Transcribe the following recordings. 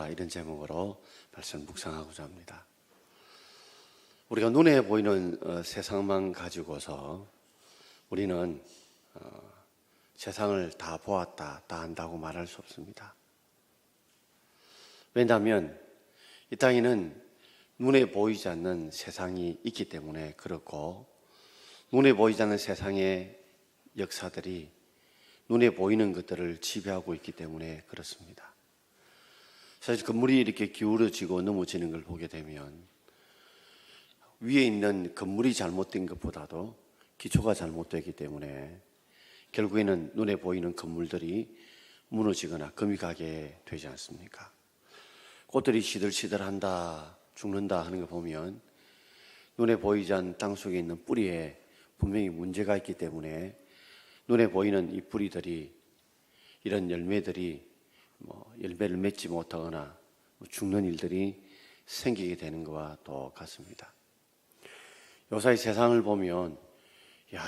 보자, 이런 제목으로 말씀 묵상하고자 합니다. 우리가 눈에 보이는 세상만 가지고서 우리는 세상을 다 보았다, 다 안다고 말할 수 없습니다. 왜냐하면 이 땅에는 눈에 보이지 않는 세상이 있기 때문에 그렇고, 눈에 보이지 않는 세상의 역사들이 눈에 보이는 것들을 지배하고 있기 때문에 그렇습니다. 사실 건물이 이렇게 기울어지고 넘어지는 걸 보게 되면 위에 있는 건물이 잘못된 것보다도 기초가 잘못되기 때문에 결국에는 눈에 보이는 건물들이 무너지거나 금이 가게 되지 않습니까? 꽃들이 시들시들한다, 죽는다 하는 거 보면 눈에 보이지 않는 땅 속에 있는 뿌리에 분명히 문제가 있기 때문에 눈에 보이는 이 뿌리들이, 이런 열매들이 열매를 맺지 못하거나 죽는 일들이 생기게 되는 것과 똑같습니다. 요사이 세상을 보면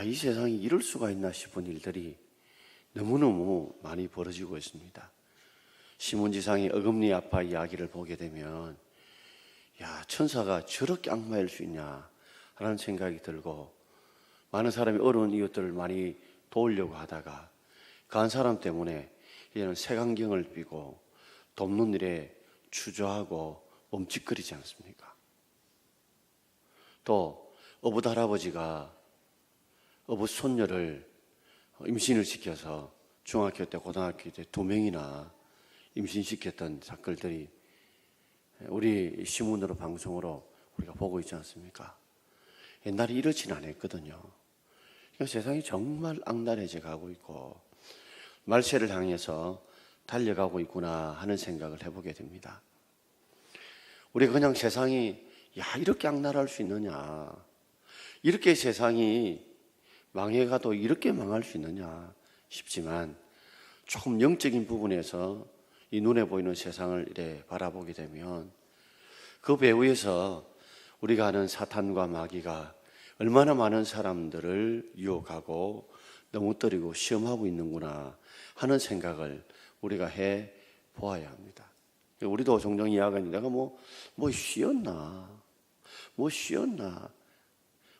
이 세상이 이럴 수가 있나 싶은 일들이 너무너무 많이 벌어지고 있습니다. 신문지상의 어금니 아빠 이야기를 보게 되면 천사가 저렇게 악마일 수 있냐 하는 생각이 들고, 많은 사람이 어려운 이웃들을 많이 도우려고 하다가 그 한 사람 때문에 이제는 색안경을 삐고 돕는 일에 주저하고 멈칫거리지 않습니까? 또 어부 할아버지가 어부 손녀를 임신을 시켜서 중학교 때 고등학교 때 2명이나 임신시켰던 사건들이 우리 신문으로 방송으로 우리가 보고 있지 않습니까? 옛날에 이렇지는 않았거든요. 세상이 정말 악랄해져 가고 있고 말세를 향해서 달려가고 있구나 하는 생각을 해보게 됩니다. 우리가 그냥 세상이 이렇게 악랄할 수 있느냐, 이렇게 세상이 망해가도 이렇게 망할 수 있느냐 싶지만, 조금 영적인 부분에서 이 눈에 보이는 세상을 이렇게 바라보게 되면 그 배후에서 우리가 아는 사탄과 마귀가 얼마나 많은 사람들을 유혹하고 넘어뜨리고 시험하고 있는구나 하는 생각을 우리가 해 보아야 합니다. 우리도 종종 이야기하는, 내가 뭐 쉬었나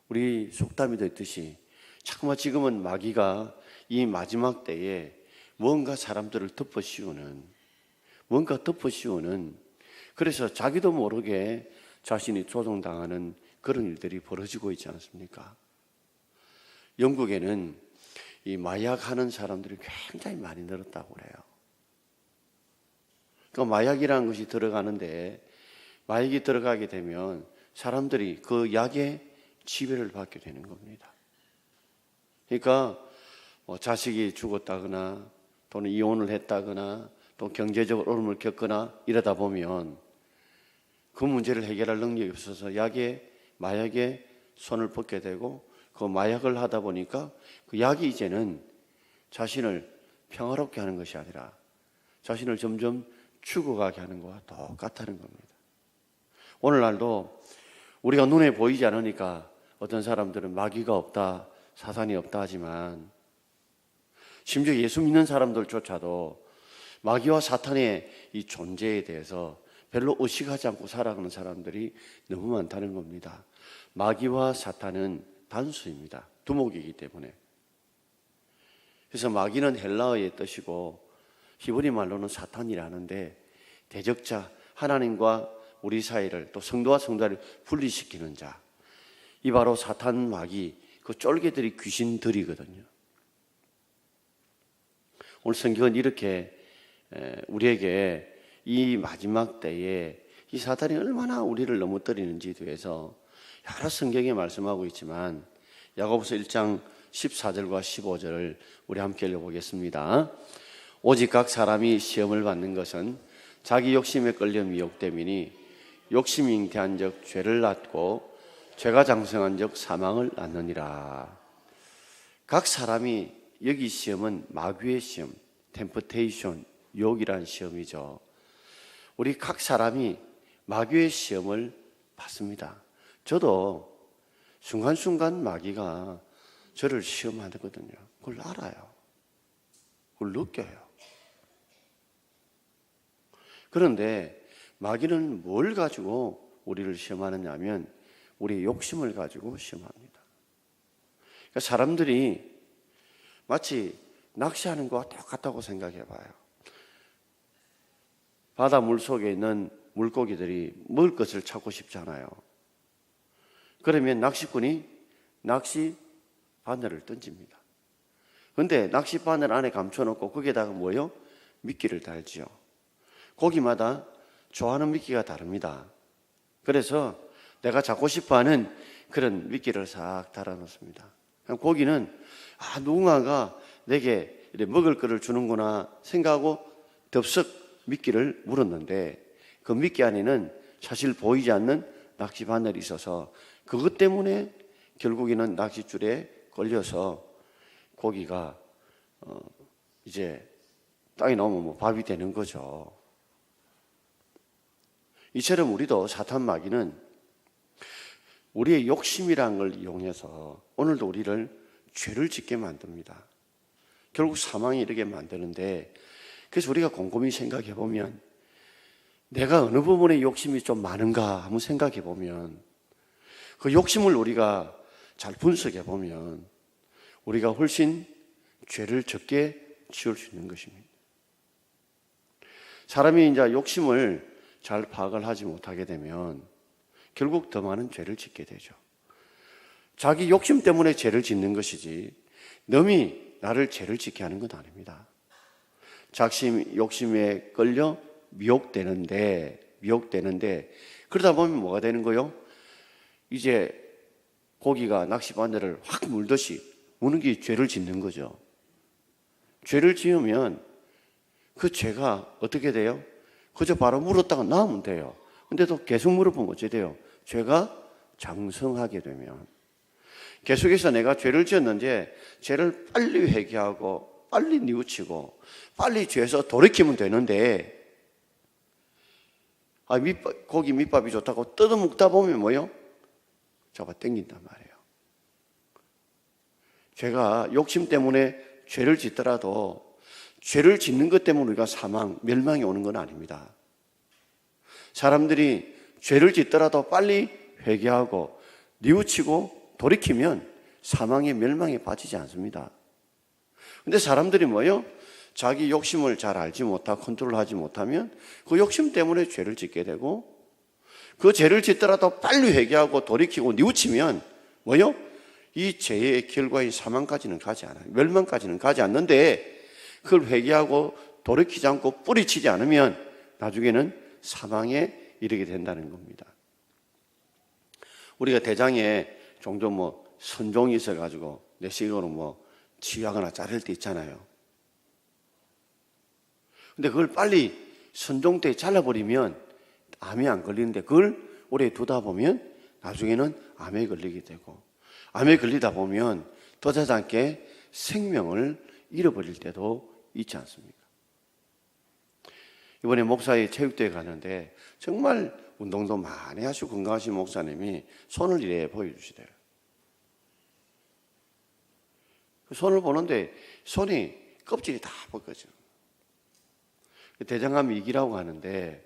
우리 속담에도 있듯이 자꾸만 지금은 마귀가 이 마지막 때에 뭔가 사람들을 덮어 씌우는, 그래서 자기도 모르게 자신이 조종당하는 그런 일들이 벌어지고 있지 않습니까? 영국에는 이 마약하는 사람들이 굉장히 많이 늘었다고 그래요. 그러니까 마약이라는 것이 들어가는데, 마약이 들어가게 되면 사람들이 그 약에 지배를 받게 되는 겁니다. 그러니까 자식이 죽었다거나 또는 이혼을 했다거나 또 경제적으로 어려움을 겪거나 이러다 보면 그 문제를 해결할 능력이 없어서 마약에 손을 뻗게 되고, 그 마약을 하다 보니까 그 약이 이제는 자신을 평화롭게 하는 것이 아니라 자신을 점점 죽어가게 하는 것과 똑같다는 겁니다. 오늘날도 우리가 눈에 보이지 않으니까 어떤 사람들은 마귀가 없다, 사탄이 없다 하지만, 심지어 예수 믿는 사람들조차도 마귀와 사탄의 이 존재에 대해서 별로 의식하지 않고 살아가는 사람들이 너무 많다는 겁니다. 마귀와 사탄은 단수입니다. 두목이기 때문에. 그래서 마귀는 헬라어의 뜻이고 히브리 말로는 사탄이라는데, 대적자, 하나님과 우리 사이를, 또 성도와 성도를 분리시키는 자, 이 바로 사탄, 마귀, 그 쫄개들이 귀신들이거든요. 오늘 성경은 이렇게 우리에게 이 마지막 때에 이 사탄이 얼마나 우리를 넘어뜨리는지에 대해서 여러 성경에 말씀하고 있지만, 야고보서 1장 14절과 15절을 우리 함께 읽어보겠습니다. 오직 각 사람이 시험을 받는 것은 자기 욕심에 끌려 미혹됨이니, 욕심이 잉태한 적 죄를 낳고 죄가 장성한 적 사망을 낳느니라. 각 사람이, 여기 시험은 마귀의 시험, 템프테이션, 유혹이라는 시험이죠. 우리 각 사람이 마귀의 시험을 받습니다. 저도 순간순간 마귀가 저를 시험하거든요. 그걸 알아요. 그걸 느껴요. 그런데 마귀는 뭘 가지고 우리를 시험하느냐 하면 우리의 욕심을 가지고 시험합니다. 그러니까 사람들이 마치 낚시하는 것과 똑같다고 생각해 봐요. 바다 물속에 있는 물고기들이 먹을 것을 찾고 싶잖아요. 그러면 낚시꾼이 낚시 바늘을 던집니다. 그런데 낚시 바늘 안에 감춰놓고 거기에다가 뭐요? 미끼를 달지요. 고기마다 좋아하는 미끼가 다릅니다. 그래서 내가 잡고 싶어하는 그런 미끼를 싹 달아놓습니다. 고기는 누군가가 내게 먹을 거를 주는구나 생각하고 덥석 미끼를 물었는데 그 미끼 안에는 사실 보이지 않는 낚시 바늘이 있어서 그것 때문에 결국에는 낚싯줄에 걸려서 고기가 이제 땅에 나오면 밥이 되는 거죠. 이처럼 우리도 사탄 마귀는 우리의 욕심이라는 걸 이용해서 오늘도 우리를 죄를 짓게 만듭니다. 결국 사망에 이르게 만드는데, 그래서 우리가 곰곰이 생각해 보면 내가 어느 부분에 욕심이 좀 많은가 한번 생각해 보면 그 욕심을 우리가 잘 분석해 보면 우리가 훨씬 죄를 적게 지을 수 있는 것입니다. 사람이 이제 욕심을 잘 파악을 하지 못하게 되면 결국 더 많은 죄를 짓게 되죠. 자기 욕심 때문에 죄를 짓는 것이지 남이 나를 죄를 짓게 하는 건 아닙니다. 작심, 욕심에 끌려 미혹되는데 그러다 보면 뭐가 되는 거요? 이제 고기가 낚시 바늘을 확 물듯이 무는 게 죄를 짓는 거죠. 죄를 지으면 그 죄가 어떻게 돼요? 그저 바로 물었다가 나오면 돼요. 근데 또 계속 물어보면 어찌 돼요? 죄가 장성하게 되면 계속해서 내가 죄를 지었는지 죄를 빨리 회개하고 빨리 뉘우치고 빨리 죄에서 돌이키면 되는데 고기 밑밥이 좋다고 뜯어먹다 보면 뭐요? 잡아 당긴단 말이에요. 죄가 욕심 때문에 죄를 짓더라도 죄를 짓는 것 때문에 우리가 멸망이 오는 건 아닙니다. 사람들이 죄를 짓더라도 빨리 회개하고 뉘우치고 돌이키면 사망의 멸망에 빠지지 않습니다. 근데 사람들이 뭐요? 자기 욕심을 잘 알지 못하고 컨트롤하지 못하면 그 욕심 때문에 죄를 짓게 되고 그 죄를 짓더라도 빨리 회개하고 돌이키고 뉘우치면 뭐요? 이 죄의 결과인 사망까지는 가지 않아요. 멸망까지는 가지 않는데 그걸 회개하고 돌이키지 않고 뿌리치지 않으면 나중에는 사망에 이르게 된다는 겁니다. 우리가 대장에 종종 선종이 있어가지고 내시경으로 치유하거나 자를 때 있잖아요. 근데 그걸 빨리 선종 때 잘라버리면 암이 안 걸리는데 그걸 오래 두다 보면 나중에는 암에 걸리게 되고 암에 걸리다 보면 더자지 않게 생명을 잃어버릴 때도 있지 않습니까? 이번에 목사의 체육대회 가는데 정말 운동도 많이 하시고 건강하신 목사님이 손을 이래 보여주시대요. 손을 보는데 손이 껍질이 다 벗겨져요. 대장암 2기라고 하는데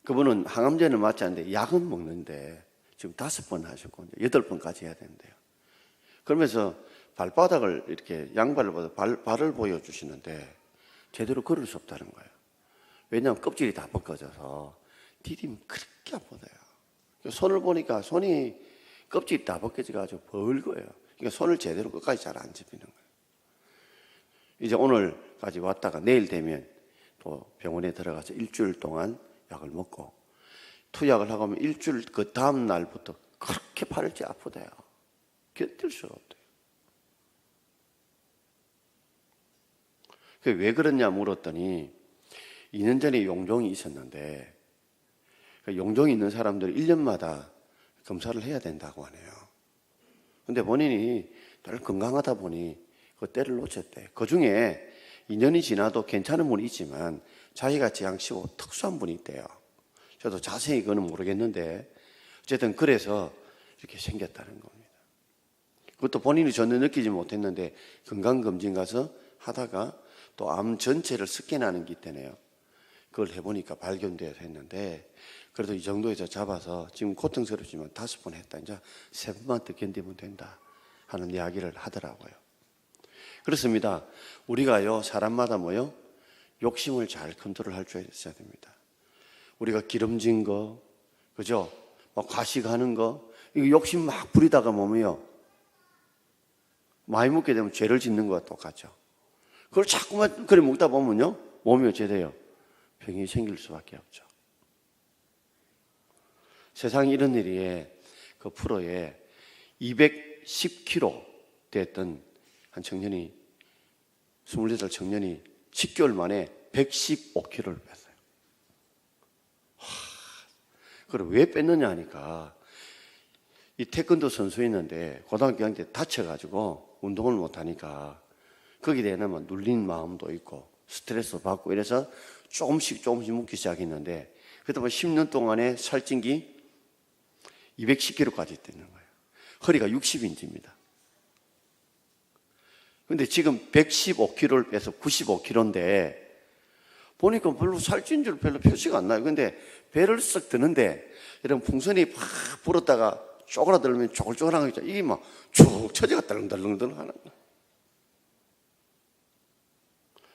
그분은 항암제는 맞지 않는데 약은 먹는데 지금 5번 하셨고 8번까지 해야 된대요. 그러면서 발바닥을 이렇게 양발을 발을 보여주시는데 제대로 걸을 수 없다는 거예요. 왜냐하면 껍질이 다 벗겨져서 디디면 그렇게 아프대요. 손을 보니까 손이 껍질이 다 벗겨져가지고 벌거예요. 그러니까 손을 제대로 끝까지 잘 안 잡히는 거예요. 이제 오늘까지 왔다가 내일 되면 또 병원에 들어가서 일주일 동안 약을 먹고 투약을 하고 하면 일주일 그 다음 날부터 그렇게 팔을지 아프대요. 견딜 수가 없대요. 왜 그러냐 물었더니 2년 전에 용종이 있었는데 용종이 있는 사람들이 1년마다 검사를 해야 된다고 하네요. 근데 본인이 늘 건강하다 보니 그 때를 놓쳤대. 그 중에 2년이 지나도 괜찮은 분이 있지만 자기가 지향치고 특수한 분이 있대요. 저도 자세히 그거는 모르겠는데 어쨌든 그래서 이렇게 생겼다는 겁니다. 그것도 본인이 전혀 느끼지 못했는데 건강검진 가서 하다가 또 암 전체를 스캔하는 게 있다네요. 그걸 해보니까 발견되어서 했는데 그래도 이 정도에서 잡아서 지금 고통스럽지만 5번 했다. 이제 3번만 더 견디면 된다 하는 이야기를 하더라고요. 그렇습니다. 우리가요, 사람마다 뭐요? 욕심을 잘 컨트롤할 줄 있어야 됩니다. 우리가 기름진 거, 그죠? 막 과식하는 거, 이거 욕심 막 부리다가 보면요, 많이 먹게 되면 죄를 짓는 것과 똑같죠. 그걸 자꾸만 그래 먹다 보면요, 몸이 어째 돼요? 병이 생길 수밖에 없죠. 세상에 이런 일이 그 프로에 210kg 됐던 한 청년이, 24살 청년이 10개월 만에 115kg를 뺐어요. 그걸 왜 뺐느냐 하니까 이 태권도 선수였는데 고등학교 다닐 때 다쳐가지고 운동을 못하니까 거기에 대한 눌린 마음도 있고 스트레스 받고 이래서 조금씩 묵기 시작했는데 그때 10년 동안에 살찐 게 210kg까지 되는 거예요. 허리가 60인치입니다. 근데 지금 115kg를 빼서 95kg인데 보니까 별로 살찐 줄 별로 표시가 안 나요. 근데 배를 쓱 드는데 이런 풍선이 팍 불었다가 쪼그라들면 쪼글쪼글한 거 있죠. 이게 막 쭉 처지가 덜렁덜렁 하는 거예요.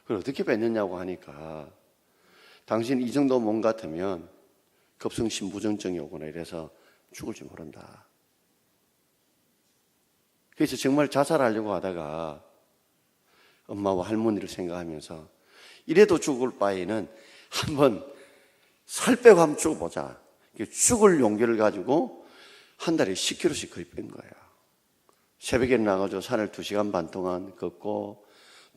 그걸 어떻게 뺐느냐고 하니까 당신 이 정도 몸 같으면 급성심부전증이 오거나 이래서 죽을지 모른다. 그래서 정말 자살하려고 하다가 엄마와 할머니를 생각하면서 이래도 죽을 바에는 한번 살 빼고 한번 죽어보자. 죽을 용기를 가지고 한 달에 10kg씩 거의 뺀 거예요. 새벽에 나가서 산을 2시간 반 동안 걷고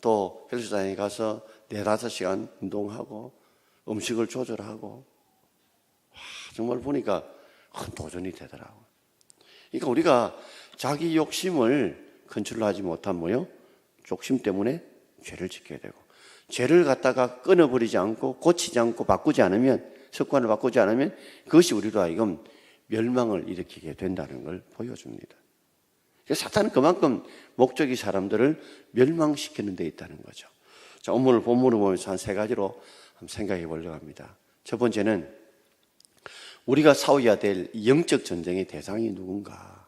또 헬스장에 가서 4-5시간 운동하고 음식을 조절하고 정말 보니까 큰 도전이 되더라고요. 그러니까 우리가 자기 욕심을 컨트롤하지 못한 뭐요? 욕심 때문에 죄를 짓게 되고 죄를 갖다가 끊어버리지 않고 고치지 않고 바꾸지 않으면 습관을 바꾸지 않으면 그것이 우리로 하여금 멸망을 일으키게 된다는 걸 보여줍니다. 사탄은 그만큼 목적이 사람들을 멸망시키는 데 있다는 거죠. 자, 오늘 본문을 보면서 한 3가지로 한번 생각해 보려고 합니다. 첫 번째는 우리가 싸워야 될 영적 전쟁의 대상이 누군가?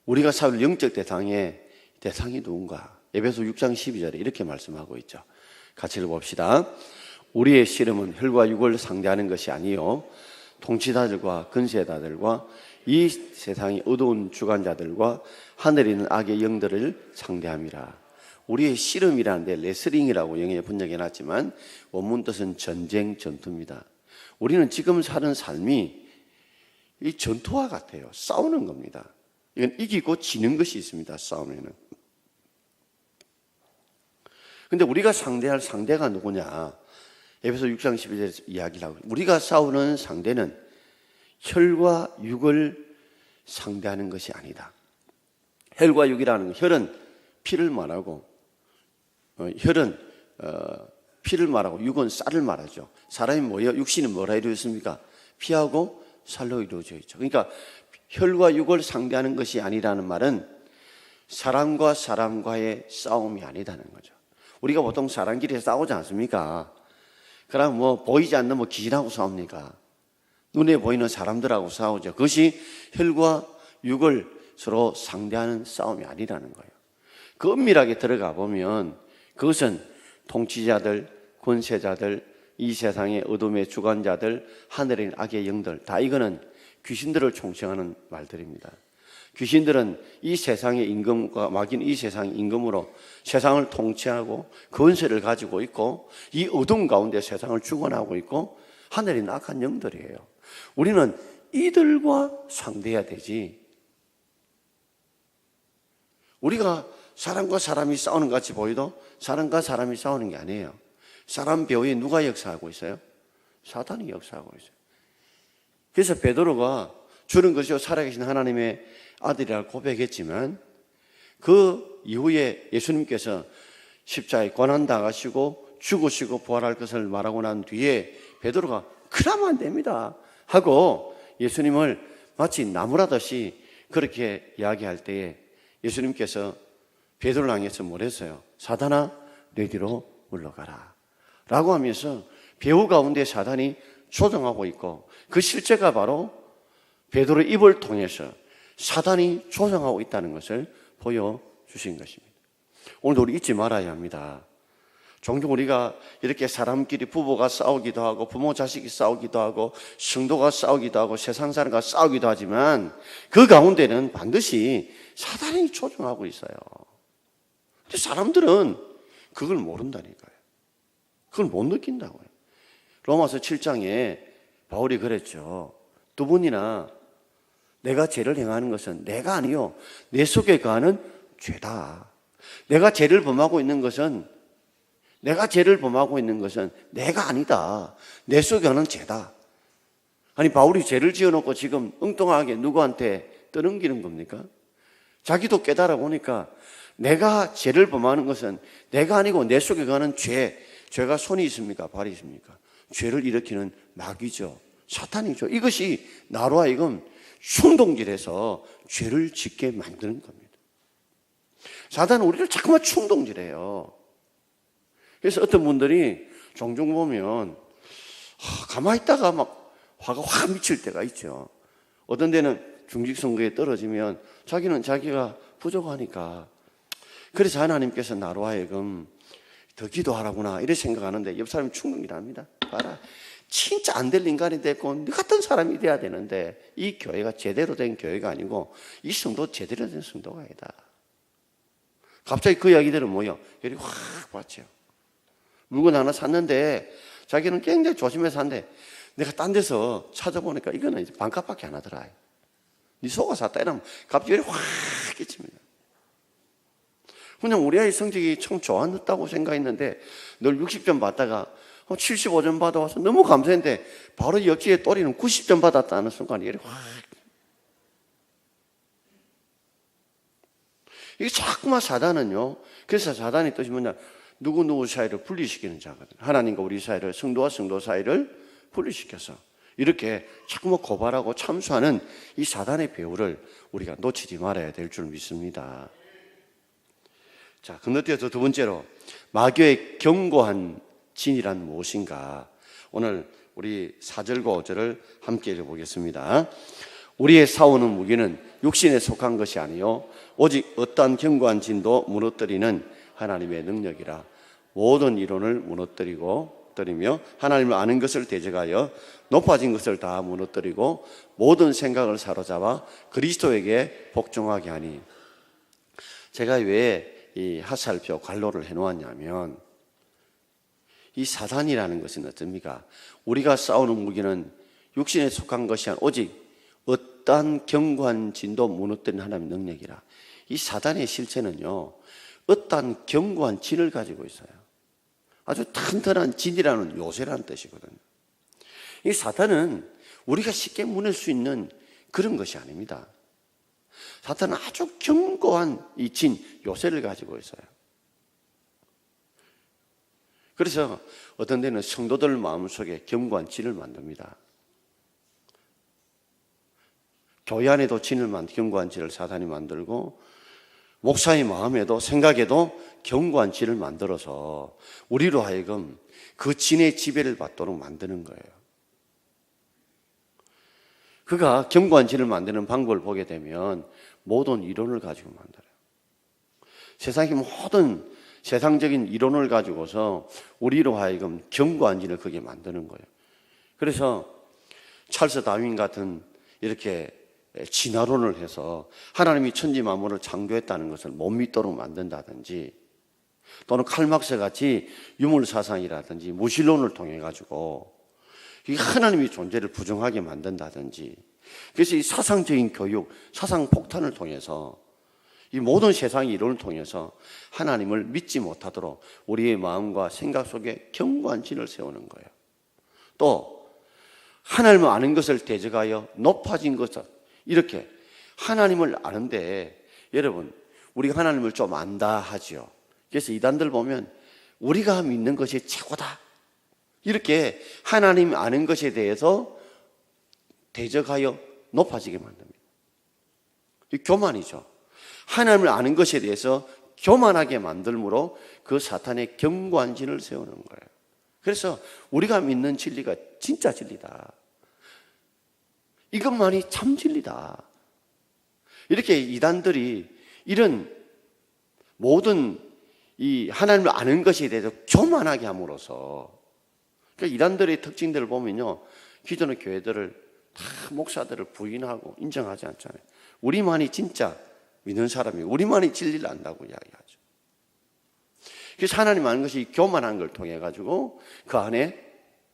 우리가 싸울 영적 대상이 누군가? 에베소 6장 12절에 이렇게 말씀하고 있죠. 같이 읽어봅시다. 우리의 씨름은 혈과 육을 상대하는 것이 아니요 통치자들과 근세자들과 이 세상의 어두운 주관자들과 하늘에 있는 악의 영들을 상대함이라. 우리의 씨름이라는데 레슬링이라고 영어에 번역해놨지만 원문 뜻은 전쟁, 전투입니다. 우리는 지금 사는 삶이 이 전투와 같아요. 싸우는 겁니다. 이건 이기고 지는 것이 있습니다. 싸우면은. 근데 우리가 상대할 상대가 누구냐? 에베소 6장 12절에서 이야기를 하고 우리가 싸우는 상대는 혈과 육을 상대하는 것이 아니다. 혈과 육이라는 건 혈은 피를 말하고 혈은 피를 말하고 육은 쌀을 말하죠. 사람이 뭐예요? 육신은 뭐라 이루어졌습니까? 피하고 살로 이루어져 있죠. 그러니까 혈과 육을 상대하는 것이 아니라는 말은 사람과 사람과의 싸움이 아니다는 거죠. 우리가 보통 사람끼리 싸우지 않습니까? 그럼 뭐 보이지 않는 뭐 귀신하고 싸웁니까? 눈에 보이는 사람들하고 싸우죠. 그것이 혈과 육을 서로 상대하는 싸움이 아니라는 거예요. 그 엄밀하게 들어가 보면 그것은 통치자들, 권세자들, 이 세상의 어둠의 주관자들, 하늘에 있는 악의 영들, 다 이거는 귀신들을 총칭하는 말들입니다. 귀신들은 이 세상의 임금과 막인 이 세상의 임금으로 세상을 통치하고 권세를 가지고 있고 이 어둠 가운데 세상을 주관하고 있고 하늘에 있는 악한 영들이에요. 우리는 이들과 상대해야 되지. 우리가 사람과 사람이 싸우는 것 같이 보여도 사람과 사람이 싸우는 게 아니에요. 사람 배후에 누가 역사하고 있어요? 사탄이 역사하고 있어요. 그래서 베드로가 주는 것이요 살아계신 하나님의 아들이라고 고백했지만 그 이후에 예수님께서 십자가에 고난당하시고 죽으시고 부활할 것을 말하고 난 뒤에 베드로가 그러면 안 됩니다 하고 예수님을 마치 나무라듯이 그렇게 이야기할 때에 예수님께서 베드로를 향해서 뭘 했어요? 사단아 내 뒤로 물러가라 라고 하면서 배후 가운데 사단이 조종하고 있고 그 실제가 바로 베드로의 입을 통해서 사단이 조종하고 있다는 것을 보여주신 것입니다. 오늘도 우리 잊지 말아야 합니다. 종종 우리가 이렇게 사람끼리 부부가 싸우기도 하고 부모 자식이 싸우기도 하고 성도가 싸우기도 하고 세상 사람과 싸우기도 하지만 그 가운데는 반드시 사단이 조종하고 있어요. 근데 사람들은 그걸 모른다니까요. 그걸 못 느낀다고요. 로마서 7장에 바울이 그랬죠. 두 분이나 내가 죄를 행하는 것은 내가 아니요 내 속에 거하는 죄다. 내가 죄를 범하고 있는 것은 내가 아니다. 내 속에 거하는 죄다. 아니 바울이 죄를 지어놓고 지금 엉뚱하게 누구한테 떠넘기는 겁니까? 자기도 깨달아 보니까 내가 죄를 범하는 것은 내가 아니고 내 속에 거하는 죄가 손이 있습니까? 발이 있습니까? 죄를 일으키는 마귀죠. 사탄이죠. 이것이 나로 하여금 충동질해서 죄를 짓게 만드는 겁니다. 사단은 우리를 자꾸만 충동질해요. 그래서 어떤 분들이 종종 보면 가만히 있다가 막 화가 확 미칠 때가 있죠. 어떤 데는 중직선거에 떨어지면 자기는 자기가 부족하니까 그래서 하나님께서 나로 하여금 더 기도하라구나 이렇게 생각하는데 옆 사람이 충동질합니다. 봐라. 진짜 안 될 인간이 됐고 너 같은 사람이 돼야 되는데 이 교회가 제대로 된 교회가 아니고 이 성도 제대로 된 성도가 아니다. 갑자기 그 이야기들은 뭐예요? 열이 확 받죠. 물건 하나 샀는데 자기는 굉장히 조심해서 샀는데 내가 딴 데서 찾아보니까 이거는 이제 반값밖에 안 하더라. 네 속아 샀다 이러면 갑자기 열이 확 끼칩니다. 그냥 우리 아이 성적이 참 좋았다고 생각했는데 늘 60점 받다가 75점 받아와서 너무 감사했는데 바로 역지에 또리는 90점 받았다는 순간 열이 확. 이게 자꾸만 사단은요. 그래서 사단의 뜻이 뭐냐? 누구 사이를 분리시키는 자거든요. 하나님과 우리 사이를, 성도와 성도 사이를 분리시켜서 이렇게 자꾸만 고발하고 참수하는 이 사단의 배후를 우리가 놓치지 말아야 될 줄 믿습니다. 자, 건너뛰어서 두 번째로 마귀의 견고한 진이란 무엇인가? 오늘 우리 4절과 5절을 함께 읽어보겠습니다. 우리의 싸우는 무기는 육신에 속한 것이 아니요 오직 어떠한 견고한 진도 무너뜨리는 하나님의 능력이라. 모든 이론을 무너뜨리며 하나님을 아는 것을 대적하여 높아진 것을 다 무너뜨리고 모든 생각을 사로잡아 그리스도에게 복종하게 하니. 제가 왜 이 하살표 관로를 해놓았냐면 이 사단이라는 것은 어떻습니까? 우리가 싸우는 무기는 육신에 속한 것이 아니라 오직 어떠한 견고한 진도 무너뜨리는 하나님의 능력이라. 이 사단의 실체는요, 어떠한 견고한 진을 가지고 있어요. 아주 튼튼한 진이라는 요새라는 뜻이거든요. 이 사단은 우리가 쉽게 무낼 수 있는 그런 것이 아닙니다. 사탄은 아주 견고한 이 진, 요새를 가지고 있어요. 그래서 어떤 데는 성도들 마음속에 견고한 진을 만듭니다. 교회 안에도 견고한 진을 사탄이 만들고 목사의 마음에도 생각에도 견고한 진을 만들어서 우리로 하여금 그 진의 지배를 받도록 만드는 거예요. 그가 견고한 진을 만드는 방법을 보게 되면 모든 이론을 가지고 만들어요. 세상의 모든 세상적인 이론을 가지고서 우리로 하여금 견고한 진을 그게 만드는 거예요. 그래서 찰스 다윈 같은 이렇게 진화론을 해서 하나님이 천지 만물을 창조했다는 것을 못 믿도록 만든다든지, 또는 칼막스 같이 유물사상이라든지 무신론을 통해 가지고 하나님의 존재를 부정하게 만든다든지, 그래서 이 사상적인 교육, 사상 폭탄을 통해서 이 모든 세상의 이론을 통해서 하나님을 믿지 못하도록 우리의 마음과 생각 속에 견고한 진을 세우는 거예요. 또 하나님을 아는 것을 대적하여 높아진 것을, 이렇게 하나님을 아는데, 여러분 우리가 하나님을 좀 안다 하죠. 그래서 이단들 보면 우리가 믿는 것이 최고다, 이렇게 하나님 아는 것에 대해서 대적하여 높아지게 만듭니다. 이 교만이죠. 하나님을 아는 것에 대해서 교만하게 만들므로 그 사탄의 견고한 진을 세우는 거예요. 그래서 우리가 믿는 진리가 진짜 진리다. 이것만이 참 진리다. 이렇게 이단들이 이런 모든 이 하나님을 아는 것에 대해서 교만하게 함으로써, 그러니까 이단들의 특징들을 보면요, 기존의 교회들을 다 목사들을 부인하고 인정하지 않잖아요. 우리만이 진짜 믿는 사람이고 우리만이 진리를 안다고 이야기하죠. 그래서 하나님 아는 것이 교만한 걸 통해 가지고 그 안에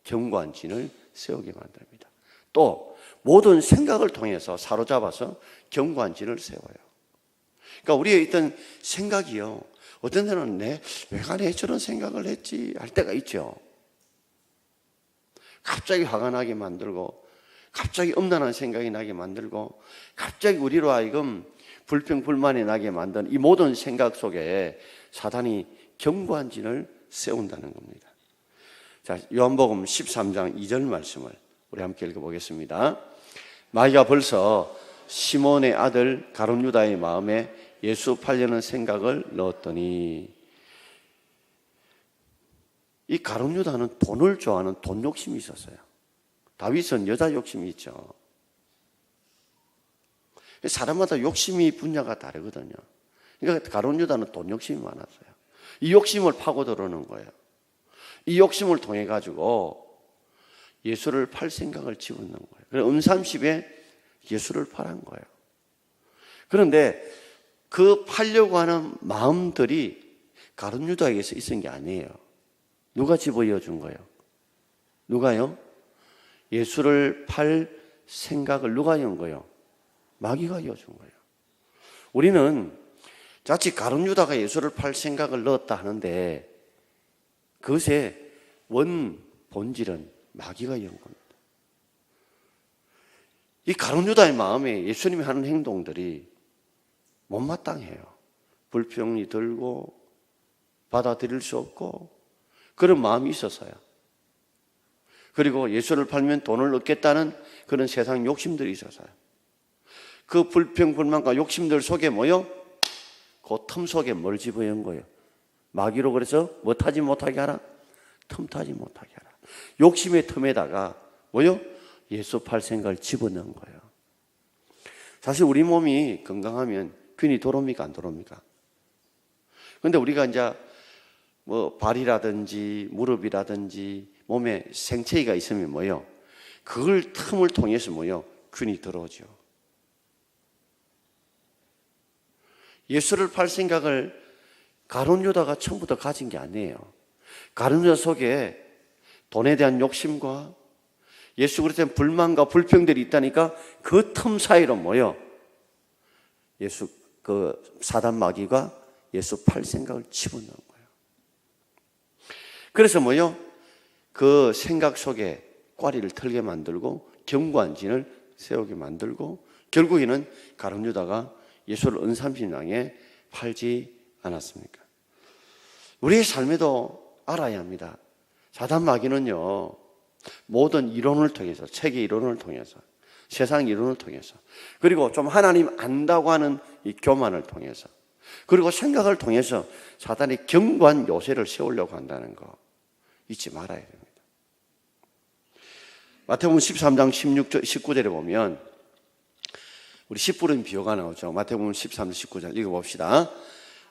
견고한 진을 세우게 만듭니다. 또 모든 생각을 통해서 사로잡아서 견고한 진을 세워요. 그러니까 우리의 있던 생각이요, 어떤 때는 내가 저런 생각을 했지 할 때가 있죠. 갑자기 화가 나게 만들고, 갑자기 엄난한 생각이 나게 만들고, 갑자기 우리로 하여금 불평 불만이 나게 만든 이 모든 생각 속에 사단이 견고한 진을 세운다는 겁니다. 자, 요한복음 13장 2절 말씀을 우리 함께 읽어보겠습니다. 마귀가 벌써 시몬의 아들 가룟 유다의 마음에 예수 팔려는 생각을 넣었더니, 이 가룟 유다는 돈을 좋아하는 돈 욕심이 있었어요. 다윗은 여자 욕심이 있죠. 사람마다 욕심이 분야가 다르거든요. 그러니까 가룟 유다는 돈 욕심이 많았어요. 이 욕심을 파고 들어오는 거예요. 이 욕심을 통해 가지고 예수를 팔 생각을 집어넣는 거예요. 그래서 음삼십에 예수를 팔은 거예요. 그런데 그 팔려고 하는 마음들이 가룟 유다에게서 있은 게 아니에요. 누가 집어이어 준 거예요? 누가요? 예수를 팔 생각을 누가 연 거예요? 마귀가 이어준 거예요. 우리는 자칫 가룟 유다가 예수를 팔 생각을 넣었다 하는데 그것의 원 본질은 마귀가 이은 겁니다. 이 가룟 유다의 마음에 예수님이 하는 행동들이 못마땅해요. 불평이 들고 받아들일 수 없고 그런 마음이 있어서요. 그리고 예수를 팔면 돈을 얻겠다는 그런 세상 욕심들이 있어서요. 그 불평 불만과 욕심들 속에 모여 그 틈 속에 뭘 집어연 거예요? 마귀로 그래서 뭐 타지 못하게 하라? 틈 타지 못하게 하라. 욕심의 틈에다가 뭐요? 예수 팔 생각을 집어넣은 거예요. 사실 우리 몸이 건강하면 균이 들어옵니까? 안 들어옵니까? 그런데 우리가 이제 뭐 발이라든지 무릎이라든지 몸에 생체기가 있으면 뭐요? 그걸 틈을 통해서 뭐요? 균이 들어오죠. 예수를 팔 생각을 가룟 유다가 처음부터 가진 게 아니에요. 가룟 유다 속에 돈에 대한 욕심과 예수 그리스도에 대한 불만과 불평들이 있다니까 그 틈 사이로 뭐요? 예수 그 사단 마귀가 예수 팔 생각을 집어넣은 거예요. 그래서 뭐요? 그 생각 속에 꽈리를 털게 만들고 견고한 진을 세우게 만들고 결국에는 가룟 유다가 예수를 은삼신왕에 팔지 않았습니까? 우리의 삶에도 알아야 합니다. 사단 마귀는요, 모든 이론을 통해서, 책의 이론을 통해서, 세상 이론을 통해서, 그리고 좀 하나님 안다고 하는 이 교만을 통해서, 그리고 생각을 통해서 사단이 견고한 요새를 세우려고 한다는 거 잊지 말아야 됩니다. 마태복음 13장 16절, 19절에 보면 우리 씨 뿌린 비유가 나오죠. 마태복음 13장 19절 읽어봅시다.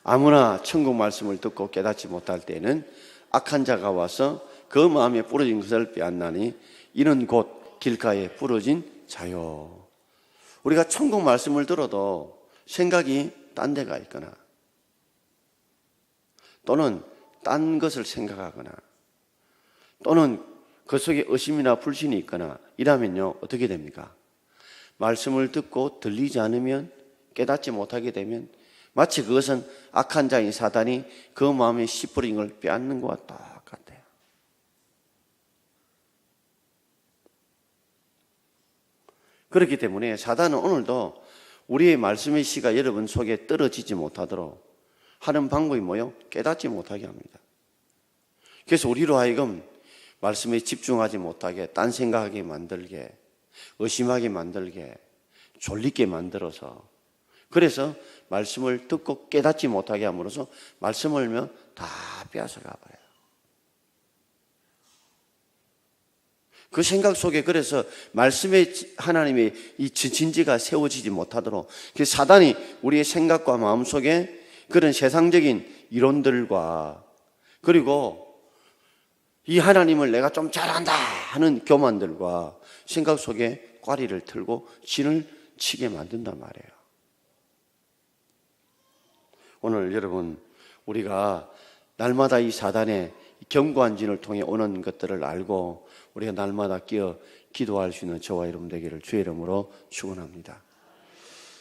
아무나 천국 말씀을 듣고 깨닫지 못할 때에는 악한 자가 와서 그 마음에 부러진 것을 빼앗나니 이는 곧 길가에 부러진 자요. 우리가 천국 말씀을 들어도 생각이 딴 데가 있거나 또는 딴 것을 생각하거나 또는 그 속에 의심이나 불신이 있거나 이러면요 어떻게 됩니까? 말씀을 듣고 들리지 않으면 깨닫지 못하게 되면 마치 그것은 악한 자인 사단이 그 마음에 씨 뿌린 걸 빼앗는 것과 똑같아요. 그렇기 때문에 사단은 오늘도 우리의 말씀의 씨가 여러분 속에 떨어지지 못하도록 하는 방법이 뭐요? 깨닫지 못하게 합니다. 그래서 우리로 하여금 말씀에 집중하지 못하게 딴 생각하게 만들게 의심하게 만들게 졸리게 만들어서 그래서 말씀을 듣고 깨닫지 못하게 함으로써 말씀을 다 빼앗아가 버려요. 그 생각 속에 그래서 말씀의 하나님의 이 진지가 세워지지 못하도록 그 사단이 우리의 생각과 마음 속에 그런 세상적인 이론들과 그리고 이 하나님을 내가 좀 잘한다 하는 교만들과 생각 속에 꽈리를 틀고 진을 치게 만든단 말이에요. 오늘 여러분 우리가 날마다 이 사단의 견고한 진을 통해 오는 것들을 알고 우리가 날마다 끼어 기도할 수 있는 저와 여러분 되기를 주의 이름으로 축원합니다.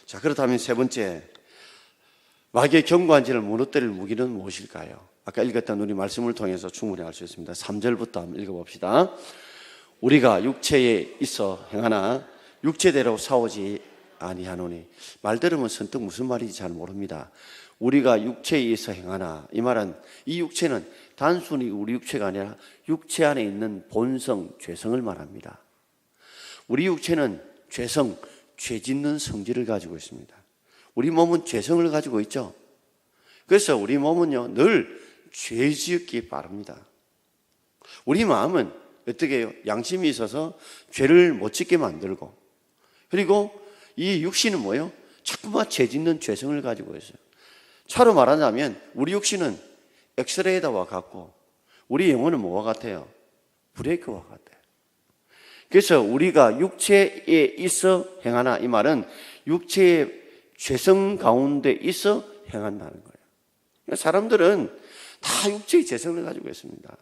자, 그렇다면 세 번째, 마귀의 견고한 진을 무너뜨릴 무기는 무엇일까요? 아까 읽었던 우리 말씀을 통해서 충분히 알 수 있습니다. 3절부터 한번 읽어봅시다. 우리가 육체에 있어 행하나 육체대로 싸우지 아니하노니. 말 들으면 선뜻 무슨 말인지 잘 모릅니다. 우리가 육체에 있어 행하나, 이 말은 이 육체는 단순히 우리 육체가 아니라 육체 안에 있는 본성, 죄성을 말합니다. 우리 육체는 죄성, 죄짓는 성질을 가지고 있습니다. 우리 몸은 죄성을 가지고 있죠. 그래서 우리 몸은요 늘 죄짓기 바랍니다. 우리 마음은 어떻게 해요? 양심이 있어서 죄를 못 짓게 만들고, 그리고 이 육신은 뭐예요? 자꾸만 죄짓는 죄성을 가지고 있어요. 차로 말하자면 우리 육신은 엑스레이더와 같고 우리 영혼은 뭐와 같아요? 브레이크와 같아요. 그래서 우리가 육체에 있어 행하나, 이 말은 육체의 죄성 가운데 있어 행한다는 거예요. 사람들은 다 육체의 죄성을 가지고 있습니다.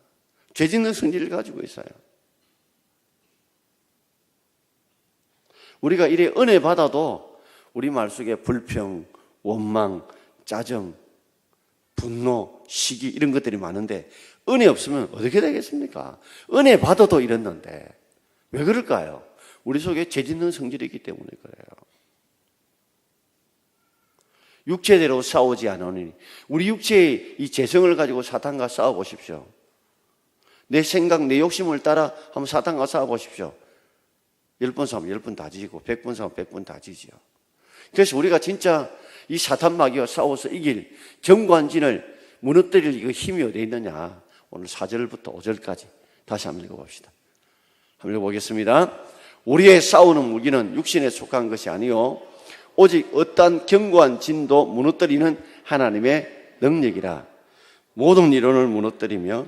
죄짓는 성질을 가지고 있어요. 우리가 이래 은혜 받아도 우리 말 속에 불평, 원망, 짜증, 분노, 시기 이런 것들이 많은데 은혜 없으면 어떻게 되겠습니까? 은혜 받아도 이랬는데 왜 그럴까요? 우리 속에 죄짓는 성질이기 때문에 그래요. 육체대로 싸우지 않으니, 우리 육체의 이 죄성을 가지고 사탄과 싸워보십시오. 내 생각, 내 욕심을 따라 한번 사탄과 싸워보십시오. 10번 싸우면 10번 다 지고 100번 싸우면 100번 다 지지요. 그래서 우리가 진짜 이 사탄 마귀와 싸워서 이길 견고한진을 무너뜨릴 이 힘이 어디에 있느냐, 오늘 4절부터 5절까지 다시 한번 읽어봅시다. 한번 읽어보겠습니다. 우리의 싸우는 무기는 육신에 속한 것이 아니요 오직 어떠한 견고한 진도 무너뜨리는 하나님의 능력이라. 모든 이론을 무너뜨리며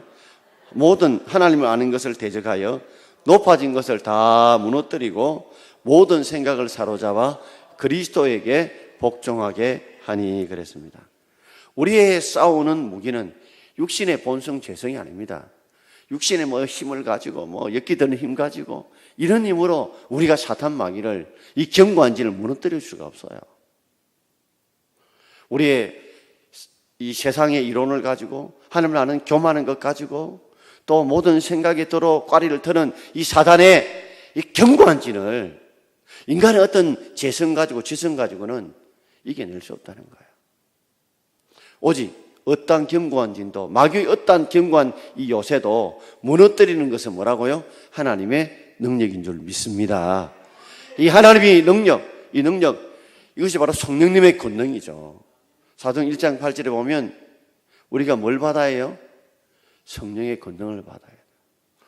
모든 하나님을 아는 것을 대적하여 높아진 것을 다 무너뜨리고 모든 생각을 사로잡아 그리스도에게 복종하게 하니 그랬습니다. 우리의 싸우는 무기는 육신의 본성 죄성이 아닙니다. 육신의 뭐 힘을 가지고 뭐 엮이드는 힘 가지고 이런 힘으로 우리가 사탄 마귀를 이 견고한 진을 무너뜨릴 수가 없어요. 우리의 이 세상의 이론을 가지고 하나님을 아는 교만한 것 가지고 또 모든 생각에 들어 꽈리를 트는 이 사단의 이 견고한 진을 인간의 어떤 재성 가지고 지성 가지고는 이겨낼 수 없다는 거예요. 오직 어떠한 견고한 진도, 마귀의 어떠한 견고한 이 요새도 무너뜨리는 것은 뭐라고요? 하나님의 능력인 줄 믿습니다. 이 하나님의 능력, 이 능력, 이것이 바로 성령님의 권능이죠. 사도행 1장 8절에 보면 우리가 뭘 받아야 해요? 성령의 권능을 받아야 돼요.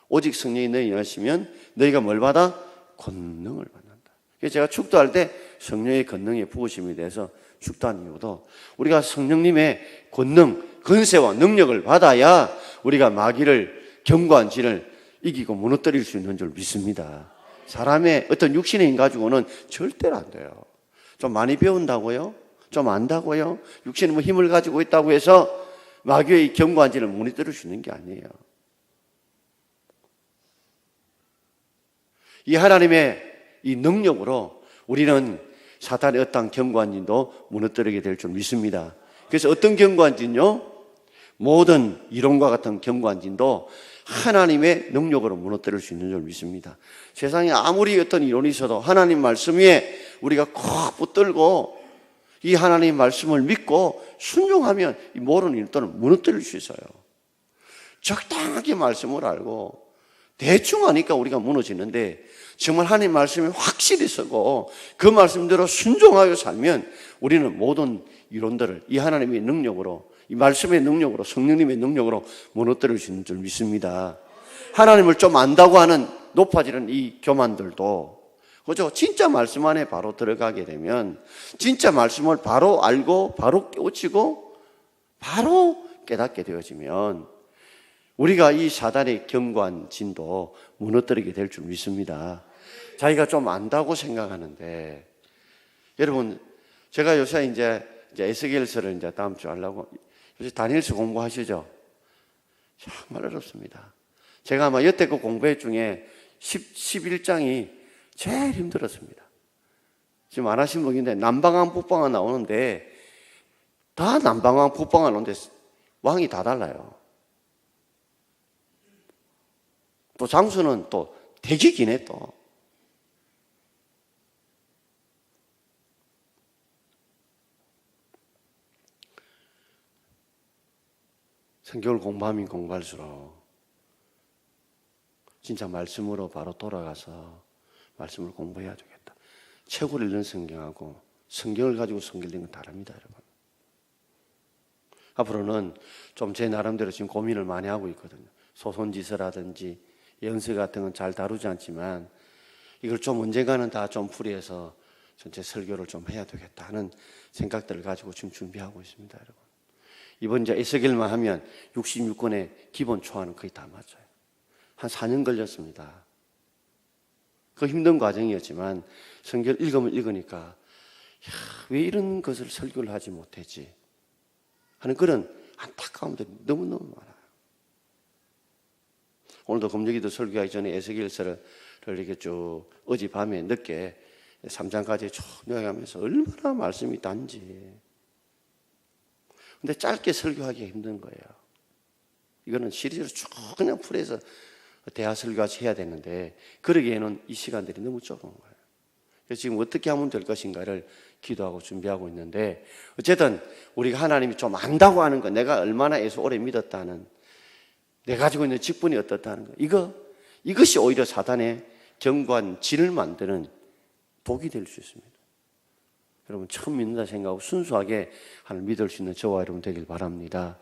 오직 성령이 너희 임하시면 너희가 뭘 받아? 권능을 받는다. 그래서 제가 축도할 때 성령의 권능의 부으심에 대해서 축도한 이유도 우리가 성령님의 권능, 권세와 능력을 받아야 우리가 마귀를 견고한 진을 이기고 무너뜨릴 수 있는 줄 믿습니다. 사람의 어떤 육신의 힘 가지고는 절대로 안 돼요. 좀 많이 배운다고요? 좀 안다고요? 육신의 뭐 힘을 가지고 있다고 해서 마귀의 견고한 진을 무너뜨릴 수 있는 게 아니에요. 이 하나님의 이 능력으로 우리는 사탄의 어떠한 견고한 진도 무너뜨리게 될 줄 믿습니다. 그래서 어떤 견고한 진요? 모든 이론과 같은 견고한 진도 하나님의 능력으로 무너뜨릴 수 있는 줄 믿습니다. 세상에 아무리 어떤 이론이 있어도 하나님 말씀 위에 우리가 콕 붙들고 이 하나님 말씀을 믿고 순종하면 이 모든 일들은 무너뜨릴 수 있어요. 적당하게 말씀을 알고 대충 하니까 우리가 무너지는데 정말 하나님 말씀이 확실히 쓰고 그 말씀대로 순종하여 살면 우리는 모든 이론들을 이 하나님의 능력으로, 이 말씀의 능력으로, 성령님의 능력으로 무너뜨릴 수 있는 줄 믿습니다. 하나님을 좀 안다고 하는 높아지는 이 교만들도, 그죠? 진짜 말씀 안에 바로 들어가게 되면, 진짜 말씀을 바로 알고 바로 깨우치고 바로 깨닫게 되어지면 우리가 이 사단의 경관진도 무너뜨리게 될 줄 믿습니다. 자기가 좀 안다고 생각하는데, 여러분, 제가 요새 이제 에스겔서를 이제 다음 주 하려고, 요새 다니엘서 공부하시죠? 정말 어렵습니다. 제가 아마 여태껏 공부회 중에 11장이 제일 힘들었습니다. 지금 안 하신 분인데, 남방왕, 북방왕 나오는데, 다 남방왕, 북방왕 나오는데, 왕이 다 달라요. 또 장수는 또 되게 기네, 또. 성경을 공부하면 공부할수록 진짜 말씀으로 바로 돌아가서 말씀을 공부해야 되겠다. 책으로 읽는 성경하고 성경을 가지고 성경 읽는 건 다릅니다, 여러분. 앞으로는 좀 제 나름대로 지금 고민을 많이 하고 있거든요. 소손지서라든지 연서 같은 건 잘 다루지 않지만 이걸 좀 언젠가는 다 좀 풀이해서 전체 설교를 좀 해야 되겠다 하는 생각들을 가지고 지금 준비하고 있습니다, 여러분. 이번 이제 에스겔만 하면 66권의 기본 초안은 거의 다 맞아요. 한 4년 걸렸습니다. 그 힘든 과정이었지만 성경을 읽으니까 왜 이런 것을 설교를 하지 못했지 하는 그런 안타까움들이 너무너무 많아요. 오늘도 금요기도 설교하기 전에 에스겔서를 이렇게 쭉 어젯밤에 늦게 3장까지 쭉 요약하면서 얼마나 말씀이 단지. 근데 짧게 설교하기가 힘든 거예요. 이거는 시리즈로 쭉 그냥 풀어서 대화 설교같이 해야 되는데 그러기에는 이 시간들이 너무 적은 거예요. 그래서 지금 어떻게 하면 될 것인가를 기도하고 준비하고 있는데, 어쨌든 우리가 하나님이 좀 안다고 하는 거, 내가 얼마나 예수 오래 믿었다는, 내가 가지고 있는 직분이 어떻다는 거, 이것이 오히려 사단의 경관진을 만드는 독이 될 수 있습니다. 여러분, 처음 믿는다 생각하고 순수하게 하나님을 믿을 수 있는 저와 여러분 되길 바랍니다.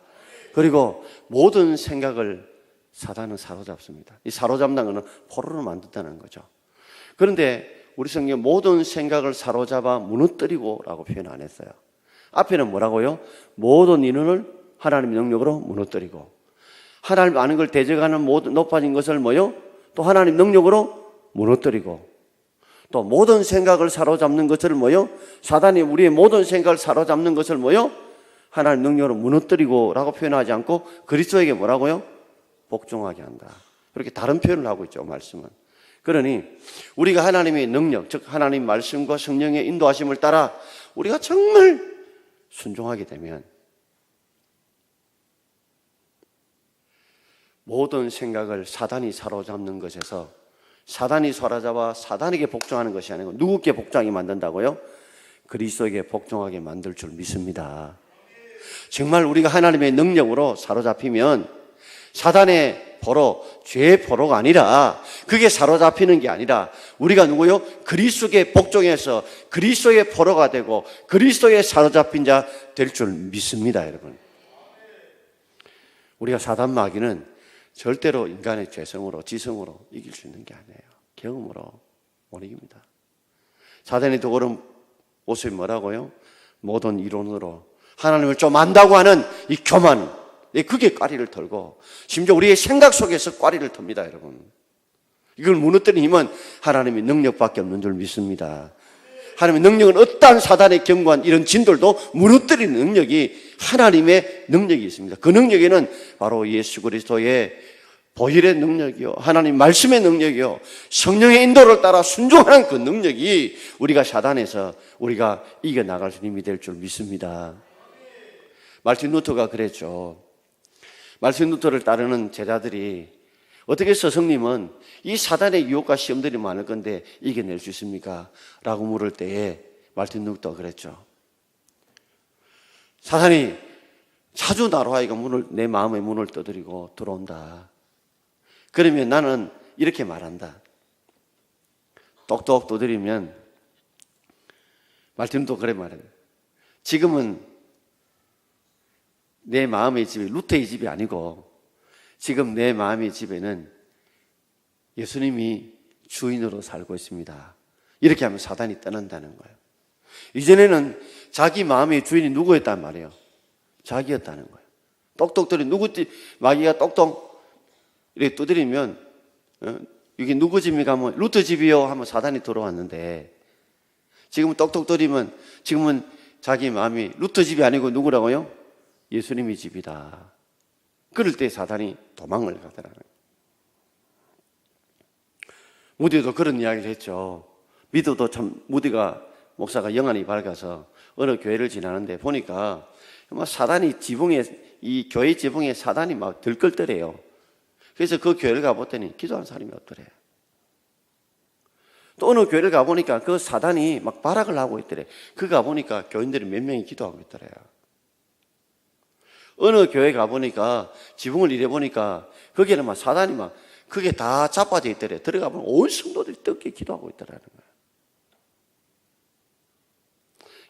그리고 모든 생각을 사단은 사로잡습니다. 이 사로잡는 것은 포로로 만든다는 거죠. 그런데 우리 성경 모든 생각을 사로잡아 무너뜨리고 라고 표현 안 했어요. 앞에는 뭐라고요? 모든 인원을 하나님의 능력으로 무너뜨리고, 하나님 아는 걸 대적하는 모든 높아진 것을 뭐요? 또 하나님 능력으로 무너뜨리고, 또 모든 생각을 사로잡는 것을 뭐요? 사단이 우리의 모든 생각을 사로잡는 것을 뭐요? 하나님 능력으로 무너뜨리고 라고 표현하지 않고 그리스도에게 뭐라고요? 복종하게 한다. 그렇게 다른 표현을 하고 있죠, 말씀은. 그러니 우리가 하나님의 능력, 즉 하나님 말씀과 성령의 인도하심을 따라 우리가 정말 순종하게 되면 모든 생각을 사단이 사로잡는 것에서, 사단이 사로잡아 사단에게 복종하는 것이 아니고 누구께 복종하게 만든다고요? 그리스도에게 복종하게 만들 줄 믿습니다. 정말 우리가 하나님의 능력으로 사로잡히면 사단의 포로, 죄의 포로가 아니라, 그게 사로잡히는 게 아니라 우리가 누구요? 그리스도에 복종해서 그리스도의 포로가 되고 그리스도에 사로잡힌 자 될 줄 믿습니다, 여러분. 우리가 사단 마귀는 절대로 인간의 죄성으로, 지성으로 이길 수 있는 게 아니에요. 경험으로 못 이깁니다. 사단이 또 그런 모습이 뭐라고요? 모든 이론으로 하나님을 좀 안다고 하는 이 교만, 그게 꽈리를 털고 심지어 우리의 생각 속에서 꽈리를 텁니다, 여러분. 이걸 무너뜨리는 힘은 하나님의 능력밖에 없는 줄 믿습니다. 하나님의 능력은 어떠한 사단의 경관, 이런 진들도 무너뜨리는 능력이 하나님의 능력이 있습니다. 그 능력에는 바로 예수 그리스도의 보혈의 능력이요, 하나님 말씀의 능력이요, 성령의 인도를 따라 순종하는 그 능력이 우리가 사단에서 우리가 이겨나갈 수 있는 힘이 될 줄 믿습니다. 말틴 루터가 그랬죠. 말틴 루터를 따르는 제자들이 어떻게 해서 성님은 이 사단의 유혹과 시험들이 많을 건데 이겨낼 수 있습니까? 라고 물을 때에 말틴 루터가 그랬죠. 사단이 자주 나로 하여금 내 마음의 문을 두드리고 들어온다. 그러면 나는 이렇게 말한다. 똑똑 두드리면, 말틴 루터가 그래 말해요. 지금은 내 마음의 집이 루터의 집이 아니고 지금 내 마음의 집에는 예수님이 주인으로 살고 있습니다. 이렇게 하면 사단이 떠난다는 거예요. 이전에는 자기 마음의 주인이 누구였단 말이에요? 자기였다는 거예요. 똑똑들이 마귀가 똑똑 이렇게 두드리면 이게 누구 집인가 하면 루트 집이요 하면 사단이 들어왔는데, 지금은 똑똑들이면 지금은 자기 마음이 루트 집이 아니고 누구라고요? 예수님이 집이다. 그럴 때 사단이 도망을 가더라는 거예요. 무디도 그런 이야기를 했죠. 미도도 참 무디가 목사가 영안이 밝아서 어느 교회를 지나는데 보니까 사단이 이 교회 지붕에 사단이 막 들끓더래요. 그래서 그 교회를 가봤더니 기도하는 사람이 없더래요. 또 어느 교회를 가보니까 그 사단이 막 발악을 하고 있더래. 그 가보니까 교인들이 몇 명이 기도하고 있더래요. 어느 교회 가보니까 지붕을 이래 보니까 거기에는 막 사단이 막 그게 다 자빠져 있더래. 들어가보면 온 성도들이 뜨겁게 기도하고 있더라는 거예요.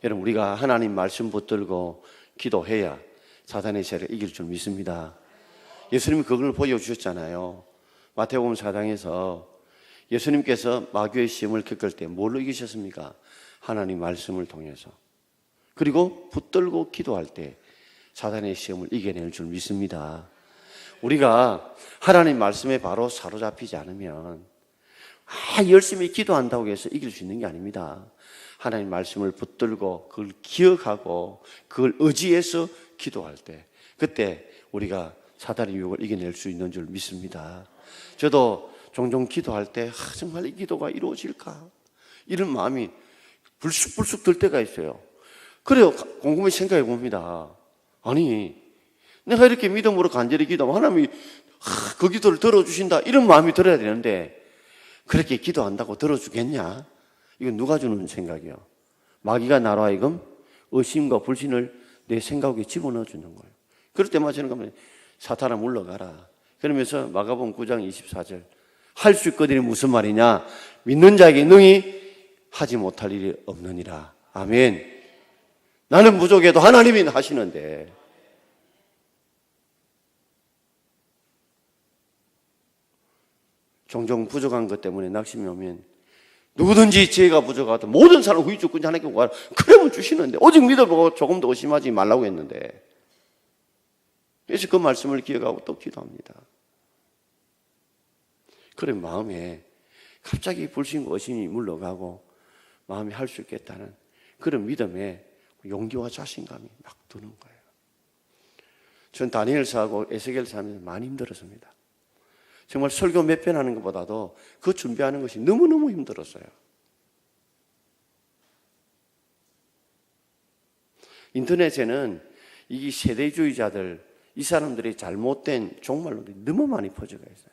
여러분, 우리가 하나님 말씀 붙들고 기도해야 사단의 세력을 이길 줄 믿습니다. 예수님이 그걸 보여주셨잖아요. 마태복음 4장에서 예수님께서 마귀의 시험을 겪을 때 뭘로 이기셨습니까? 하나님 말씀을 통해서. 그리고 붙들고 기도할 때 사단의 시험을 이겨낼 줄 믿습니다. 우리가 하나님 말씀에 바로 사로잡히지 않으면 열심히 기도한다고 해서 이길 수 있는 게 아닙니다. 하나님 말씀을 붙들고 그걸 기억하고 그걸 의지해서 기도할 때, 그때 우리가 사단의 유혹을 이겨낼 수 있는 줄 믿습니다. 저도 종종 기도할 때 정말 이 기도가 이루어질까? 이런 마음이 불쑥불쑥 들 때가 있어요. 그래요. 곰곰이 생각해 봅니다. 아니, 내가 이렇게 믿음으로 간절히 기도하면 하나님이 그 기도를 들어주신다, 이런 마음이 들어야 되는데 그렇게 기도한다고 들어주겠냐? 이건 누가 주는 생각이요? 마귀가 나로 하여금 의심과 불신을 내 생각에 집어넣어 주는 거예요. 그럴 때마다 저는 가면 사탄아 물러가라. 그러면서 마가복음 9장 24절, 할 수 있거든이 무슨 말이냐? 믿는 자에게 능히 하지 못할 일이 없느니라. 아멘. 나는 부족해도 하나님이 하시는데. 종종 부족한 것 때문에 낙심이 오면 누구든지 지혜가 부족하다 모든 사람을 후히 주군지 하나님께 구하라. 그러면 주시는데, 오직 믿어보고 조금 더 의심하지 말라고 했는데. 그래서 그 말씀을 기억하고 또 기도합니다. 그런 마음에 갑자기 불신과 의심이 물러가고 마음이 할 수 있겠다는 그런 믿음에 용기와 자신감이 막 드는 거예요. 전 다니엘서하고 에스겔서 하면서 많이 힘들었습니다. 정말 설교 몇 편 하는 것보다도 그 준비하는 것이 너무너무 힘들었어요. 인터넷에는 이 세대주의자들, 이 사람들이 잘못된 종말론들이 너무 많이 퍼져가 있어요.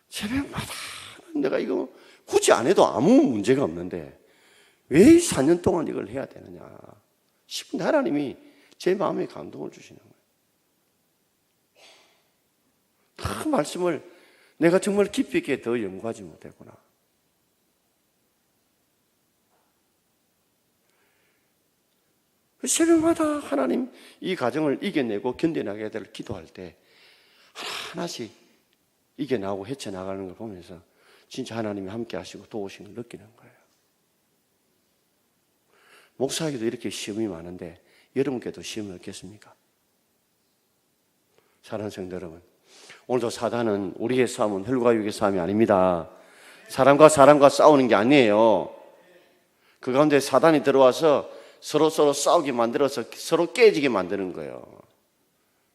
새벽마다 내가 이거 굳이 안 해도 아무 문제가 없는데 왜 4년 동안 이걸 해야 되느냐 싶은데 하나님이 제 마음에 감동을 주시는 거예요. 그 말씀을 내가 정말 깊이 있게 더 연구하지 못했구나. 새벽마다 하나님 이 가정을 이겨내고 견뎌나가야 될 기도할 때 하나하나씩 이겨나가고 헤쳐나가는 걸 보면서 진짜 하나님이 함께 하시고 도우시는 걸 느끼는 거예요. 목사에게도 이렇게 시험이 많은데 여러분께도 시험이 없겠습니까? 사랑하는 성도 여러분, 오늘도 사단은 우리의 싸움은 혈과 육의 싸움이 아닙니다. 사람과 싸우는 게 아니에요. 그 가운데 사단이 들어와서 서로 싸우게 만들어서 서로 깨지게 만드는 거예요.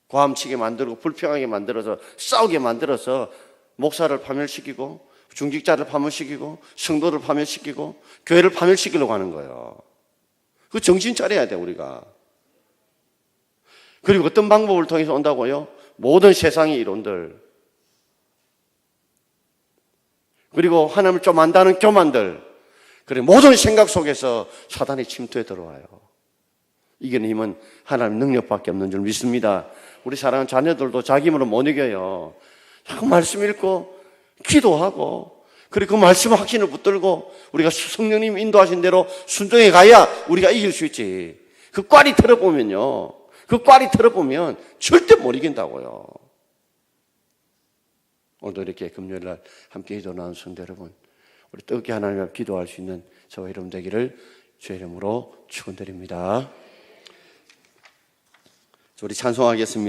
고함치게 만들고 불평하게 만들어서 싸우게 만들어서 목사를 파멸시키고 중직자를 파멸시키고 성도를 파멸시키고 교회를 파멸시키려고 하는 거예요. 그 정신 차려야 돼 우리가. 그리고 어떤 방법을 통해서 온다고요? 모든 세상의 이론들, 그리고 하나님을 좀 안다는 교만들, 그리고 모든 생각 속에서 사단이 침투해 들어와요. 이기는 힘은 하나님 능력밖에 없는 줄 믿습니다. 우리 사랑하는 자녀들도 자기 힘으로 못 이겨요. 자꾸 말씀 읽고 기도하고 그리고 그 말씀 확신을 붙들고 우리가 성령님 인도하신 대로 순종해 가야 우리가 이길 수 있지. 그 꽈리 틀어보면요, 그 꽈리 털어보면 절대 못 이긴다고요. 오늘도 이렇게 금요일날 함께 기도 나눈 성도 여러분, 우리 뜨겁게 하나님 앞에 기도할 수 있는 저와 여러분 되기를 주의 이름으로 축원드립니다. 우리 찬송하겠습니다.